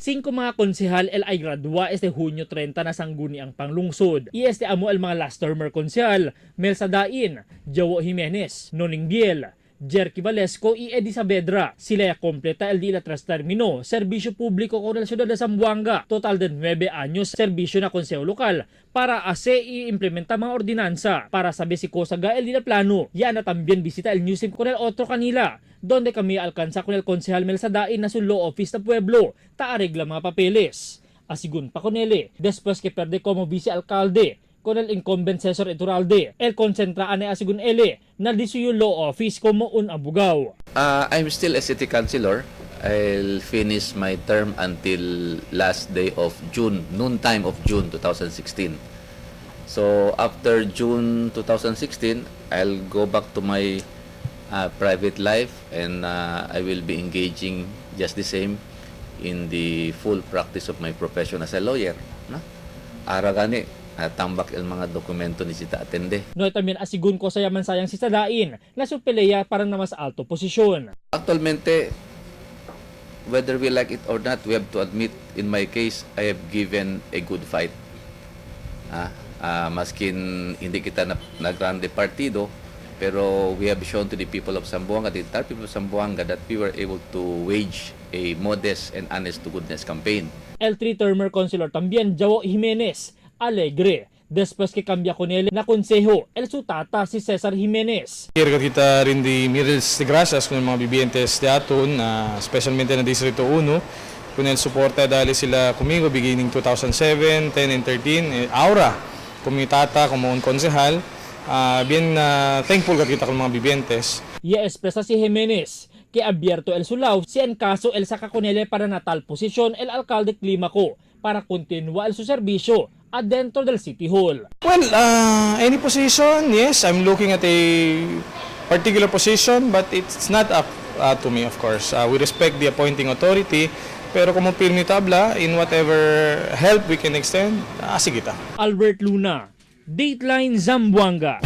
5 mga konsehal el ay gradua este Hunyo 30 na sangguni ang panglungsod. Este amo el mga last termer konsehal Mel Sadain, Jawo Jimenez, Noning Biel, Jerky Valesco y Eddie Saavedra. Sila ya completa el día tras Termino, serbisyo publiko con la ciudad de Zamboanga. Total de 9 anyos serbisyo na konseho lokal para ase i-implementa mga ordinansa para sa besikosaga el día plano. Yan na también visita el museum con el otro kanila, donde kami alcanza con el konsehal Mel Sadain na su law office na pueblo, ta-aregla mga papeles. Asigun pa con ele, después que perde como vice-alcalde, con el incumbent Cesar Iturralde, el Concentra ane asigun ele, na disuyo law office como un abogao. I'm still a city councilor. I'll finish my term until last day of June, noontime of June 2016. So after June 2016, I'll go back to my private life and I will be engaging just the same in the full practice of my profession as a lawyer. No? Ara gani, tambak el mga dokumento ni Sita Atende. No también asigun ko sa yaman sayang si Sadain na supeleya para na mas alto posisyon. Actualmente, whether we like it or not, we have to admit, in my case, I have given a good fight. Maskin hindi kita na grande partido, pero we have shown to the people of Zamboanga, the entire people of Zamboanga, that we were able to wage a modest and honest to goodness campaign. El 3-termer councilor también Jawo Jimenez alegre después que cambia con él na konseho el sutata si Cesar Jimenez. Quiero kita rin di miles de gracias con mga bibientes de aton, especialmente na Distrito 1, con el suporta dahil sila kumigo beginning 2007, 10 and 13, aura, komitata, como un konsehal, bien thankful kita con mga bibientes. Y expresa si Jimenez que abierto el sulaw si en caso el saca con él para natal posisyon el alcalde Climaco para continua el su serbisyo adentro del City Hall. Well, any position, yes, I'm looking at a particular position, but it's not up to me, of course. We respect the appointing authority, pero como pirmi tabla, in whatever help we can extend, sige ta. Albert Luna, Dateline Zamboanga.